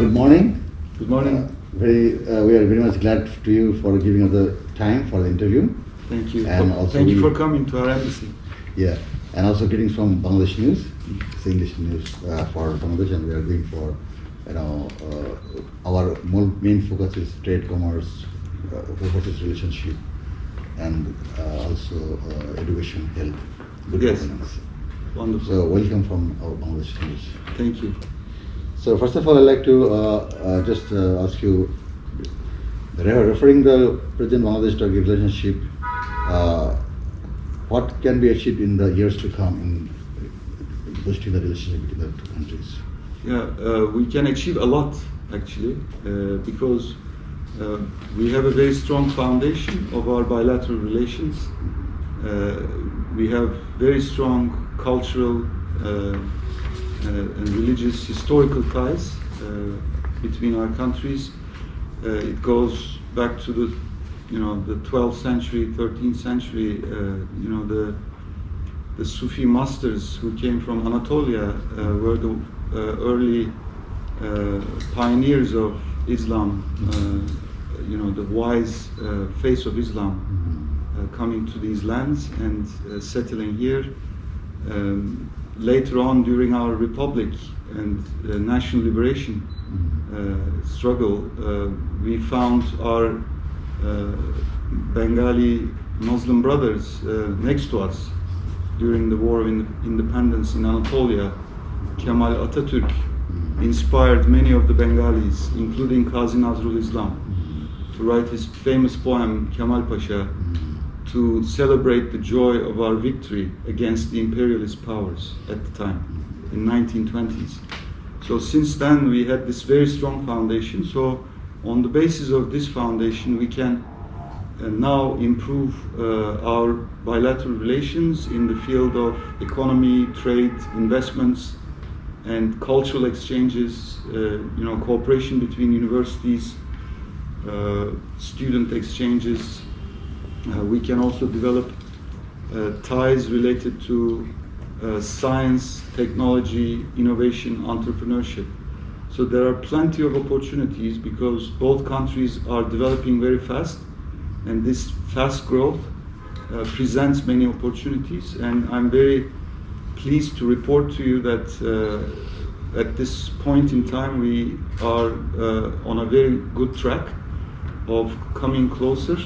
Good morning. Good morning. We are very much glad to you for giving us the time for the interview. Thank you. And also thank you for coming to our embassy. Yeah, and also getting from Bangladesh News. It's English news for Bangladesh, and we are going for, our main focus is trade, commerce, overseas relationship, and also education, health, good Yes. governance. Wonderful. So welcome from our Bangladesh News. Thank you. So first of all, I'd like to just ask you, referring the present Bangladesh-Turkey relationship, what can be achieved in the years to come in boosting the relationship between the two countries? Yeah, we can achieve a lot actually because we have a very strong foundation of our bilateral relations. We have very strong cultural and religious historical ties between our countries. It goes back to the 12th century, 13th century. The Sufi masters who came from Anatolia were the early pioneers of Islam. The wise face of Islam coming to these lands and settling here. Later on, during our republic and national liberation struggle, we found our Bengali Muslim brothers next to us during the War of Independence in Anatolia. Kemal Atatürk inspired many of the Bengalis, including Qazi Nazrul Islam, to write his famous poem Kemal Pasha, to celebrate the joy of our victory against the imperialist powers at the time, in 1920s. So since then we had this very strong foundation. So on the basis of this foundation we can now improve our bilateral relations in the field of economy, trade, investments, and cultural exchanges, cooperation between universities, student exchanges. We can also develop ties related to science, technology, innovation, entrepreneurship. So there are plenty of opportunities because both countries are developing very fast, and this fast growth presents many opportunities. And I'm very pleased to report to you that at this point in time we are on a very good track of coming closer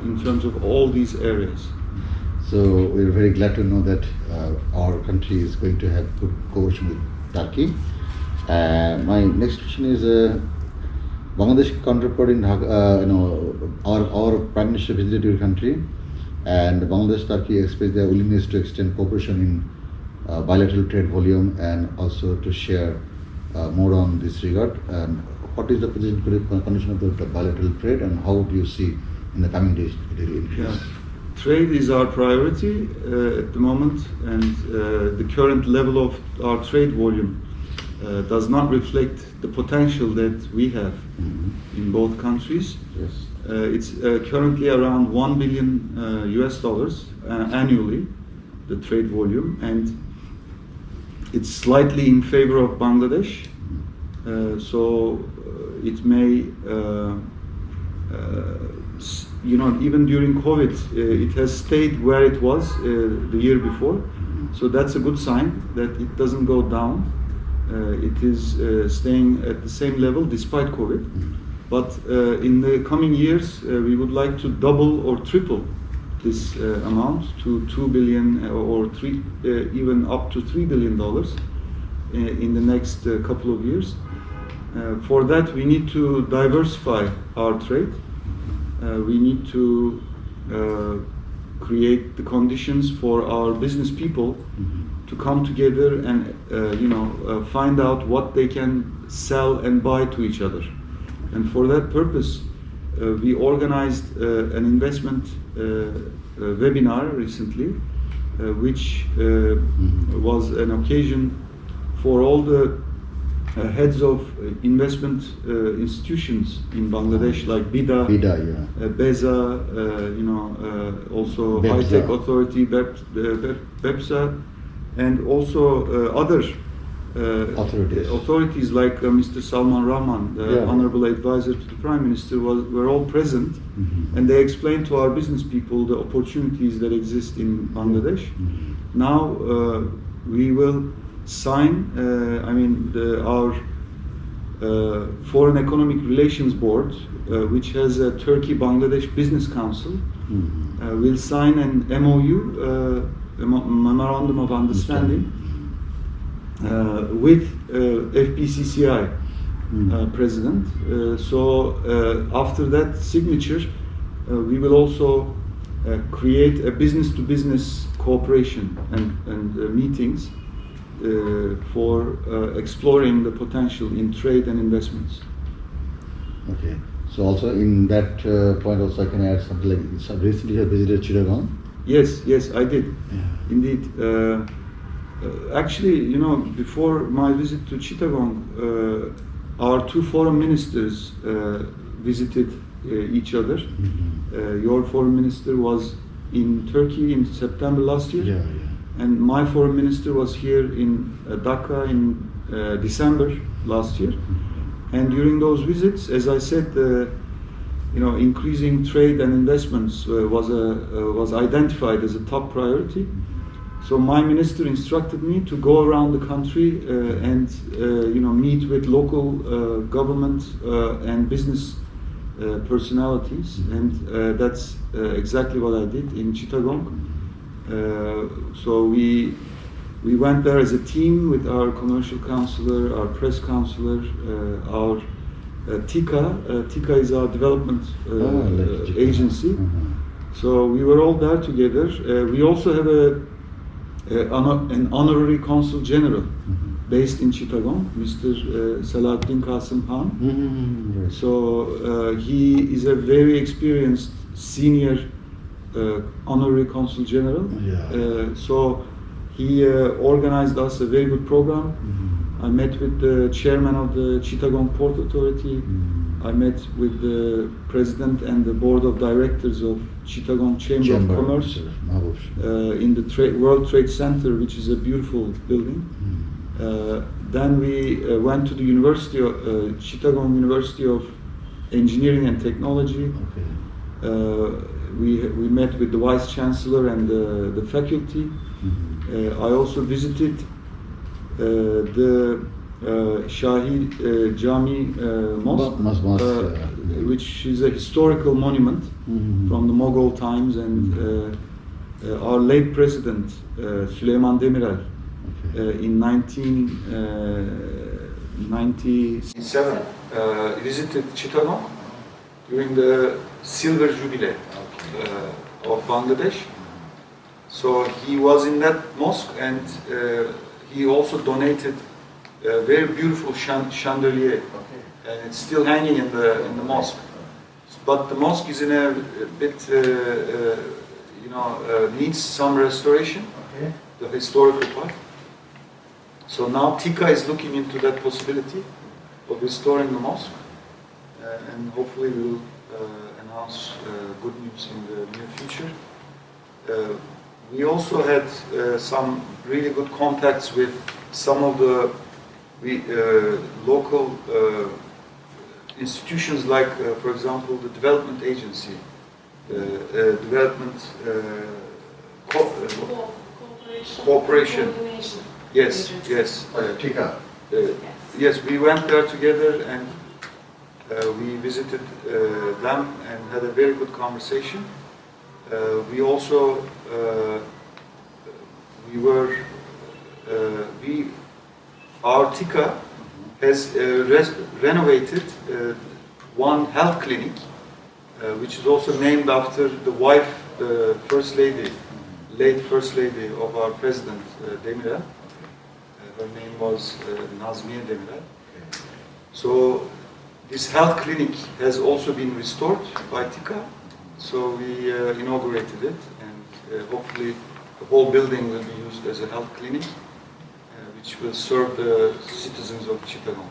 in terms of all these areas. So we're very glad to know that our country is going to have good cooperation with Turkey. My next question is, Bangladesh counterpart in our Prime Minister visited your country, and Bangladesh Turkey expressed their willingness to extend cooperation in bilateral trade volume and also to share more on this regard. And what is the condition of the bilateral trade, and how do you see in the coming days it will increase? Yeah. Trade is our priority at the moment, and the current level of our trade volume does not reflect the potential that we have in both countries. Yes. It's currently around $1 billion US annually, the trade volume, and it's slightly in favor of Bangladesh. So it may, even during COVID, it has stayed where it was the year before. So that's a good sign that it doesn't go down. It is staying at the same level despite COVID. But in the coming years, we would like to double or triple this amount to $2 billion or even up to $3 billion in the next couple of years. For that, we need to diversify our trade. We need to create the conditions for our business people to come together and find out what they can sell and buy to each other. And for that purpose, we organized an investment webinar recently, which was an occasion for all the heads of investment institutions in Bangladesh, like BIDA, BEZA, also High Tech Authority, BEPSA, and also other authorities like Mr. Salman Rahman, the Honorable Advisor to the Prime Minister, were all present, and they explained to our business people the opportunities that exist in Bangladesh. Now we will sign, our Foreign Economic Relations Board, which has a Turkey-Bangladesh Business Council, will sign an MOU, a Memorandum of Understanding, with FPCCI President. So after that signature, we will also create a business-to-business cooperation and meetings for exploring the potential in trade and investments. Okay. So also in that point also I can add something like, so recently you have visited Chittagong? Yes, I did. Yeah. Indeed. Actually, you know, before my visit to Chittagong, our two foreign ministers visited each other. Your foreign minister was in Turkey in September last year, and my foreign minister was here in Dhaka in December last year. And during those visits, as I said, increasing trade and investments was identified as a top priority. So my minister instructed me to go around the country and meet with local government and business personalities, and that's exactly what I did in Chittagong. So we went there as a team with our commercial counselor, our press counselor, our TICA. TICA is our development agency. So we were all there together. We also have an honorary consul general based in Chittagong, Mr. Salahuddin Qasim Khan. So he is a very experienced senior honorary consul general. So he organized us a very good program. I met with the chairman of the Chittagong Port Authority. I met with the president and the board of directors of Chittagong Chamber of Commerce in the World Trade Center, which is a beautiful building. Then we went to the university, Chittagong University of Engineering and Technology. We met with the vice chancellor and the faculty. I also visited the Shahi Jami Mosque, which is a historical monument from the Mughal times, and our late president Süleyman Demirel in 1997 visited Chittagong during the Silver Jubilee of Bangladesh. So he was in that mosque, and he also donated a very beautiful chandelier, and it's still hanging in the mosque. But the mosque is in a bit, needs some restoration, the historical part. So now TICA is looking into that possibility of restoring the mosque, and hopefully we'll announce good news in the near future. We also had some really good contacts with some of the local institutions, like, for example, the Development Agency, Development Cooperation. Yes. TICA. Yes, we went there together, and we visited them and had a very good conversation. We also our TICA has renovated one health clinic, which is also named after the wife, the first lady, late first lady of our president Demirel. Her name was Nazmiye Demirel. So this health clinic has also been restored by TICA. So we inaugurated it, and hopefully the whole building will be used as a health clinic, which will serve the citizens of Chittagong.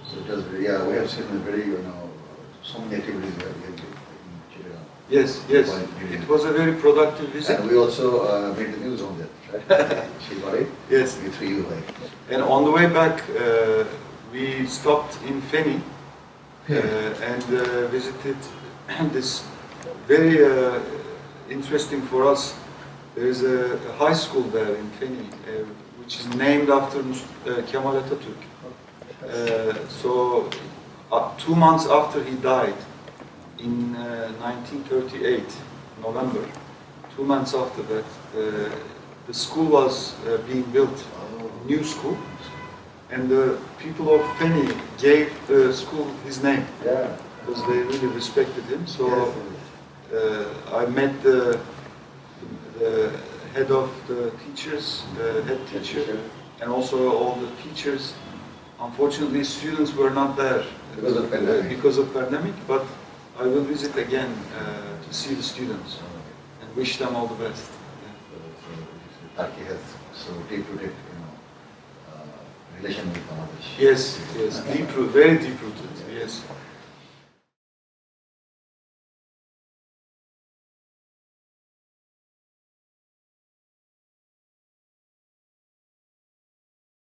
So we have seen very, so many activities here in Chittagong. Yes, yes. It was a very productive visit. And we also made the news on that, right? She got it? Yes. With you, like. And on the way back, we stopped in Feni and visited this very interesting for us. There is a high school there in Feni, which is named after Kemal Atatürk. So, 2 months after he died, in 1938, November, 2 months after that, the school was being built, new school, and the people of Feni gave the school his name, because they really respected him. So I met the head of the teachers, the head teacher, and also all the teachers. Unfortunately, students were not there because of pandemic, but I will visit again to see the students and wish them all the best. Turkey has so deep-rooted, relation with Bangladesh. Yes, yes, very deep-rooted, yes.